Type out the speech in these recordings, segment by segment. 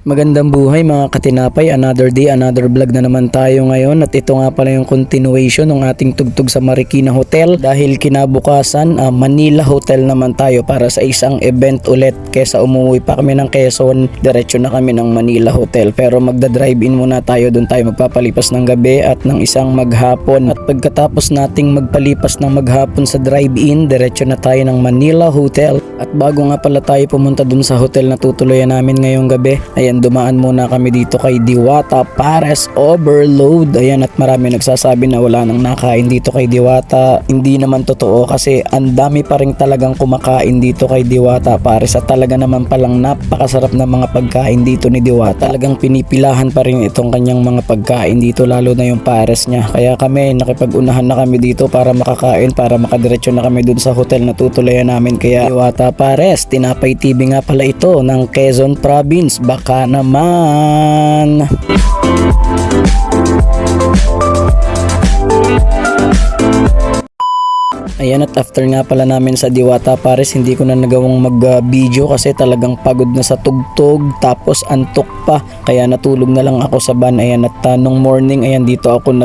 Magandang buhay mga katinapay, another day, another vlog na naman tayo ngayon at ito nga pala yung continuation ng ating tugtog sa Marikina Hotel dahil kinabukasan Manila Hotel naman tayo para sa isang event ulit kesa umuwi pa kami ng Quezon, diretso na kami ng Manila Hotel pero magda-drive-in muna tayo, doon tayo magpapalipas ng gabi at ng isang maghapon at pagkatapos nating magpalipas ng maghapon sa drive-in, diretso na tayo ng Manila Hotel at bago nga pala tayo pumunta dun sa hotel na tutuluyan namin ngayong gabi, ayan dumaan muna kami dito kay Diwata Pares Overload. Ayan at marami nagsasabi na wala nang nakain dito kay Diwata. Hindi naman totoo kasi ang dami pa rin talagang kumakain dito kay Diwata Pares at talaga naman palang napakasarap na mga pagkain dito ni Diwata. Talagang pinipilahan pa rin itong kanyang mga pagkain dito lalo na yung pares niya. Kaya kami nakipag-unahan na kami dito para makakain para makadiretso na kami dun sa hotel na tutuluyan namin. Kaya Diwata Pares, Tinapay TV nga pala ito ng Quezon Province. Baka naman. Ayan at after nga pala namin sa Diwata Pares, hindi ko na nagawang mag-video kasi talagang pagod na sa tugtog tapos antok pa. Kaya natulog na lang ako sa van. Ayan at nung morning, ayan dito ako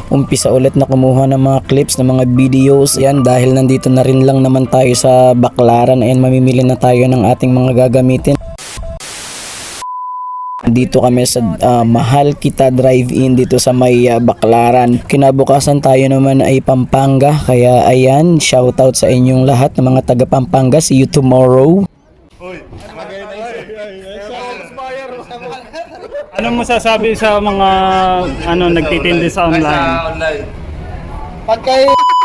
umpisa ulit na kumuha ng mga clips, ng mga videos. Ayan dahil nandito na rin lang naman tayo sa Baclaran. Ayan mamimili na tayo ng ating mga gagamitin. Dito kami sa Mahal Kita Drive-In dito sa may Baclaran. Kinabukasan tayo naman ay Pampanga. Kaya ayan, shoutout sa inyong lahat ng mga taga Pampanga. See you tomorrow. Ano mo sasabi sa mga nagtitinda sa online?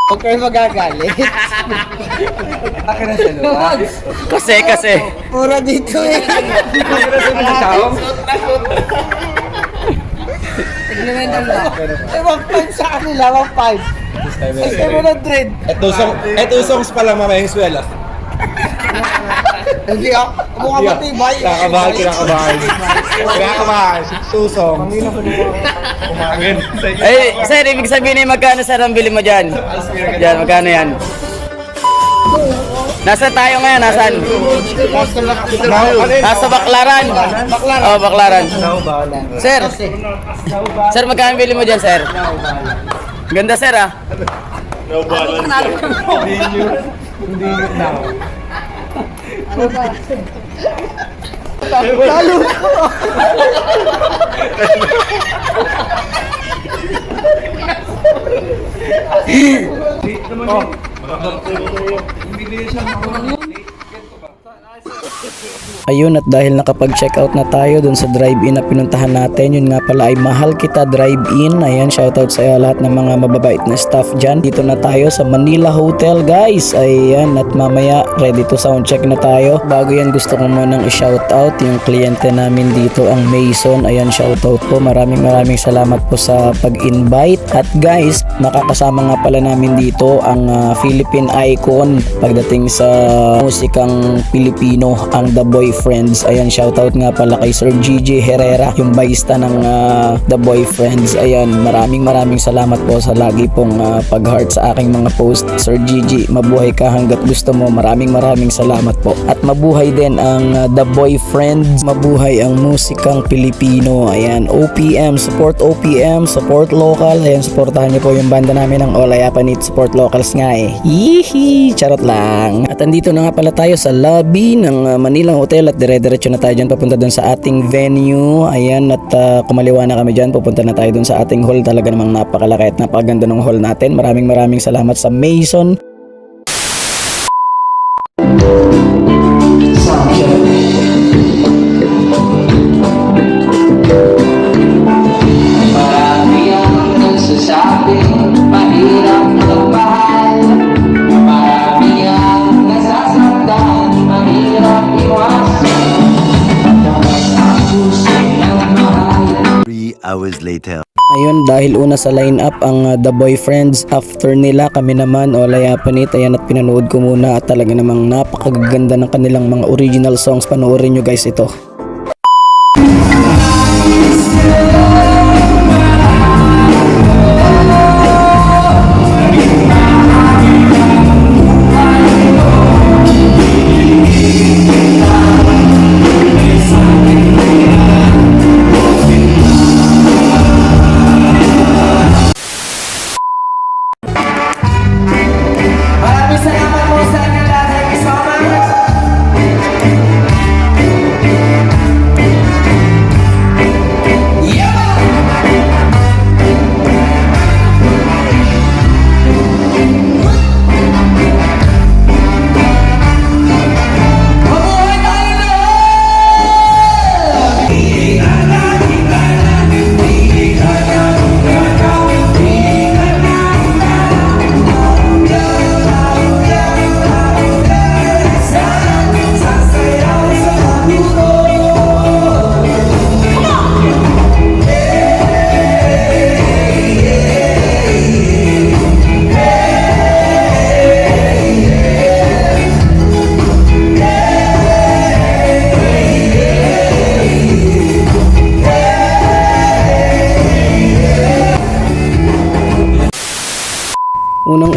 Huwag kayo magagalit. Akin na siya, luwag. Kasi. Pura dito eh. Tignan mo lang. 1.5 sa kanila, 1.5. Ay, 700. Ito songs pa lang mamayang swela. Hindi ako, mukha matibay. Kinakabahan. Susong. Ay, sir, ibig sabihin ay magkano sir ang bili mo dyan? Dyan, magkano yan? Nasaan tayo ngayon? Nasaan? Nasa Baclaran. Oh, Baclaran. Sir, magkano bili mo dyan, sir? Ganda, sir, ah. No balance. Hindi yun na. Lalo ko. Ayun at dahil nakapag-check out na tayo dun sa drive-in na pinuntahan natin, yun nga pala ay Mahal Kita Drive-In. Ayan, shoutout sa lahat ng mga mababait na staff dyan. Dito na tayo sa Manila Hotel guys. Ayan at mamaya ready to sound check na tayo. Bago yan gusto ko munang i-shoutout yung kliyente namin dito, ang Mason. Ayan, shoutout po. Maraming salamat po sa pag-invite. At guys, makakasama nga pala namin dito ang Philippine icon pagdating sa musikang Pilipino, ang The Boyfriends. Ayan, shoutout nga pala kay Sir Gigi Herrera, yung bayista ng The Boyfriends. Ayan, maraming salamat po sa lagi pong pag-heart sa aking mga post. Sir Gigi, mabuhay ka hanggat gusto mo. Maraming salamat po. At mabuhay din ang The Boyfriends. Mabuhay ang musikang Pilipino. Ayan, OPM, support OPM, support local. Ayan, supportahan niyo po yung banda namin ng Olayapanit. Support locals nga eh. Hihi, charot lang. At andito na nga pala tayo sa lobby ng Manila Hotel at dire-diretso na tayo dyan papunta dun sa ating venue. Ayan at kumaliwa na kami dyan, pupunta na tayo dun sa ating hall. Talaga namang napakalaki at napaganda ng hall natin. Maraming salamat sa Mason. Marami ang nagsasabi, mahirap magmahal. Marami ang nasasaktan, mahirap iwasan. Dapat ang puso ng mahal. 3 hours later. Ayun, dahil una sa lineup ang The Boyfriends, after nila kami naman Olayapanit. Ayan at pinanood ko muna at talaga namang napakaganda ng kanilang mga original songs. Panoorin nyo guys ito.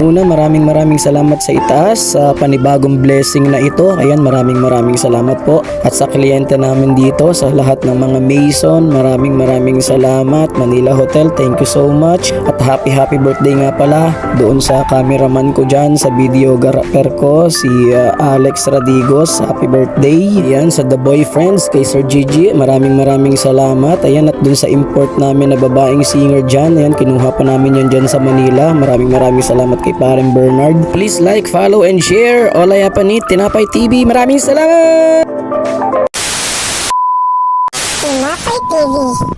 muna, maraming salamat sa itaas sa panibagong blessing na ito. Ayan, maraming salamat po. At sa kliyente namin dito, sa lahat ng mga Mason, maraming salamat. Manila Hotel, thank you so much. At happy birthday nga pala doon sa cameraman ko dyan, sa videographer ko, si Alex Radigos. Happy birthday. Ayan, sa The Boyfriends, kay Sir Gigi, maraming salamat. Ayan, at doon sa import namin na babaeng singer dyan, ayan, kinuha pa namin yan dyan sa Manila. Maraming salamat kay Pareng Bernard. Please like, follow, and share. Olaya Panit, Tinapay TV. Maraming salamat! Tinapay TV.